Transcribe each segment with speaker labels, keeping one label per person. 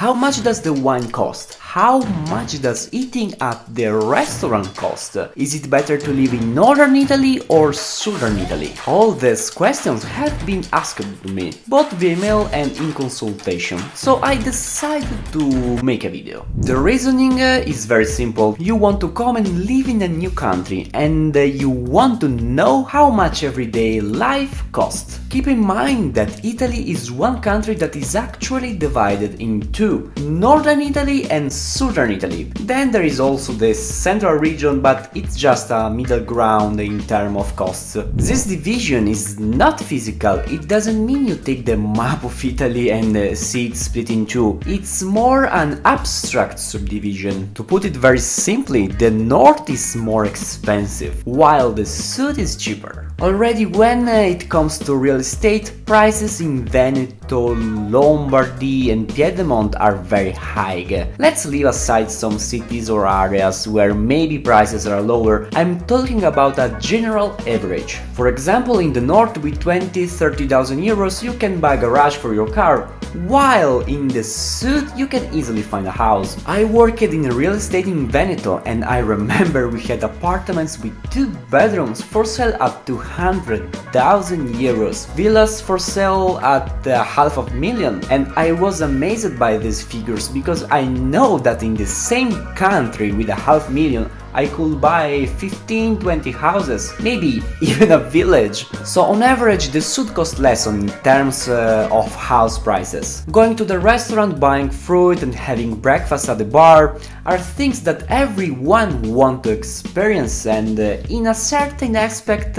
Speaker 1: How much does the wine cost? How much does eating at the restaurant cost? Is it better to live in northern Italy or southern Italy? All these questions have been asked to me, both via email and in consultation, so I decided to make a video. The reasoning is very simple. You want to come and live in a new country and you want to know how much everyday life costs. Keep in mind that Italy is one country that is actually divided in two, northern Italy and southern Italy. Then there is also the central region, but it's just a middle ground in terms of costs. This division is not physical. It doesn't mean you take the map of Italy and see it split in two. It's more an abstract subdivision. To put it very simply, the north is more expensive, while the south is cheaper. Already when it comes to real estate, prices in Veneto, Lombardy and Piedmont are very high. Let's leave aside some cities or areas where maybe prices are lower. I'm talking about a general average. For example, in the north with 20-30,000 euros you can buy a garage for your car, while in the south you can easily find a house. I worked in real estate in Veneto and I remember we had apartments with 2 bedrooms for sale at 200,000 euros, villas for sale at $500,000, and I was amazed by these figures because I know that in the same country with $500,000 I could buy 15-20 houses, maybe even a village. So on average the south costs less in terms of house prices. Going to the restaurant, buying fruit and having breakfast at the bar are things that everyone wants to experience, and in a certain aspect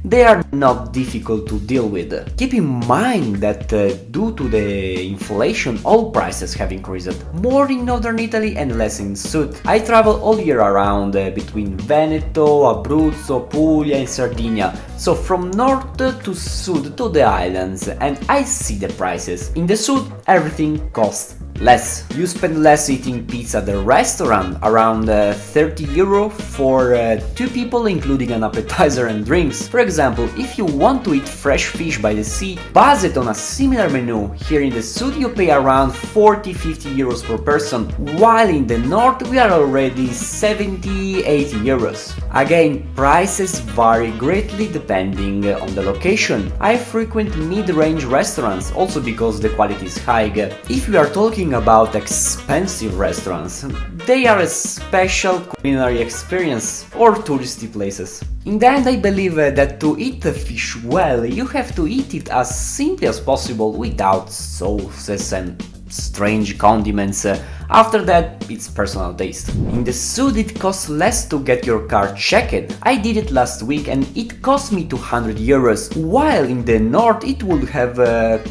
Speaker 1: they are not difficult to deal with. Keep in mind that due to the inflation all prices have increased, more in northern Italy and less in south. I travel all year around between Veneto, Abruzzo, Puglia and Sardegna, so from north to south to the islands, and I see the prices. In the south everything costs less. You spend less eating pizza at the restaurant, around 30 euro for 2 people including an appetizer and drinks. For example, if you want to eat fresh fish by the sea, based on a similar menu, here in the south you pay around 40-50 euros per person, while in the north we are already 70-80 euros. Again, prices vary greatly depending on the location. I frequent mid-range restaurants also because the quality is high. If we are talking about expensive restaurants, they are a special culinary experience or touristy places. In the end, I believe that to eat fish well, you have to eat it as simply as possible without sauces and strange condiments. After that, it's personal taste. In the south it costs less to get your car checked. I did it last week and it cost me 200 euros, while in the north it would have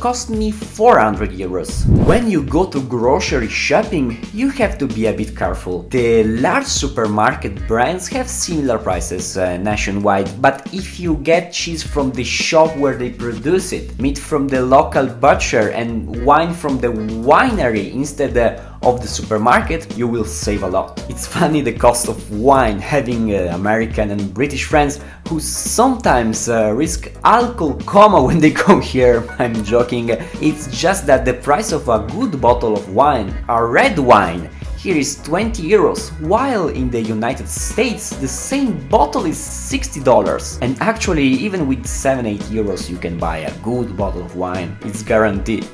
Speaker 1: cost me 400 euros. When you go to grocery shopping, you have to be a bit careful. The large supermarket brands have similar prices nationwide, but if you get cheese from the shop where they produce it, meat from the local butcher and wine from the winery instead of the supermarket, you will save a lot. It's funny the cost of wine, having American and British friends who sometimes risk alcohol coma when they come here. I'm joking. It's just that the price of a good bottle of wine, a red wine, here is 20 euros, while in the United States the same bottle is $60. And actually even with 7-8 euros you can buy a good bottle of wine. It's guaranteed.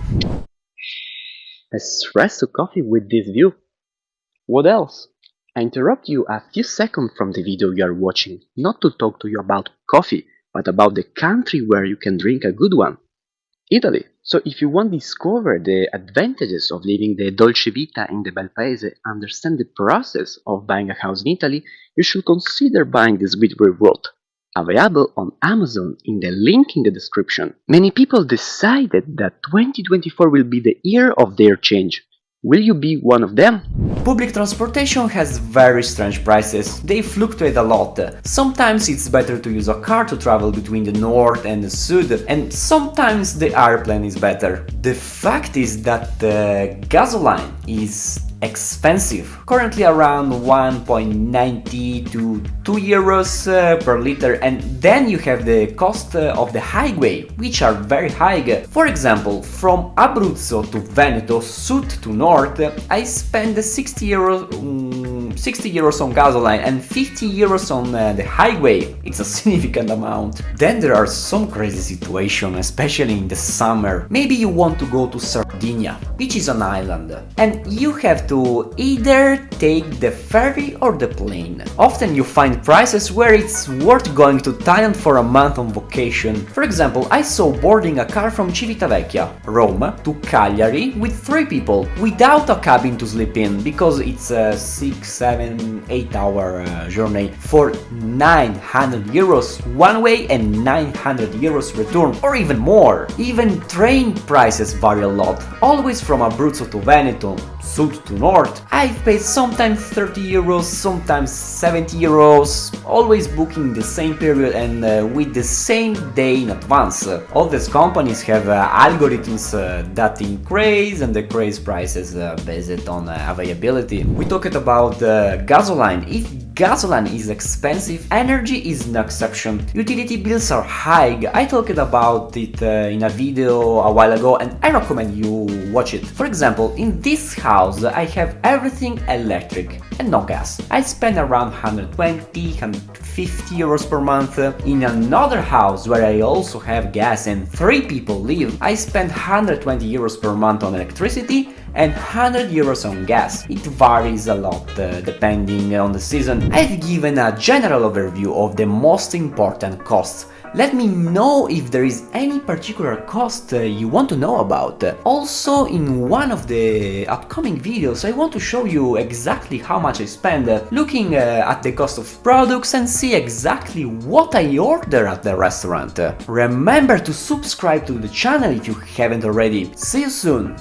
Speaker 1: Espresso coffee with this view. What else? I interrupt you a few seconds from the video you are watching, not to talk to you about coffee, but about the country where you can drink a good one, Italy. So if you want to discover the advantages of living the dolce vita in the bel paese, understand the process of buying a house in Italy, you should consider buying this Whitbread Road, available on Amazon in the link in the description. Many people decided that 2024 will be the year of their change. Will you be one of them? Public transportation has very strange prices. They fluctuate a lot. Sometimes it's better to use a car to travel between the north and the south, and sometimes the airplane is better. The fact is that the gasoline is expensive, currently around 1.90 to 2 euros per liter, and then you have the cost of the highway, which are very high. For example, from Abruzzo to Veneto, south to north, I spend 60 euros on gasoline and 50 euros on the highway. It's a significant amount. Then there are some crazy situations, especially in the summer. Maybe you want to go to Sardegna, which is an island, and you have to either take the ferry or the plane. Often you find prices where it's worth going to Thailand for a month on vacation. For example, I saw boarding a car from Civitavecchia, Rome, to Cagliari with 3 people, without a cabin to sleep in, because it's a 6, 7, 8 hour journey for 900 euros one way and 900 euros return, or even more. Even train prices vary a lot, always from Abruzzo to Veneto, south to north. I've paid sometimes 30 euros, sometimes 70 euros, always booking the same period and with the same day in advance. All these companies have algorithms that increase and decrease prices based on availability. We talked about gasoline. If gasoline is expensive, energy is no exception. Utility bills are high. I talked about it in a video a while ago, and I recommend you watch it. For example, in this house I have everything electric and no gas. I spend around 120, 150 euros per month. In another house where I also have gas and 3 people live, I spend 120 euros per month on electricity and 100 euros on gas. It varies a lot depending on the season. I've given a general overview of the most important costs. Let me know if there is any particular cost you want to know about. Also, in one of the upcoming videos I want to show you exactly how much I spend looking at the cost of products and see exactly what I order at the restaurant. Remember to subscribe to the channel if you haven't already. See you soon!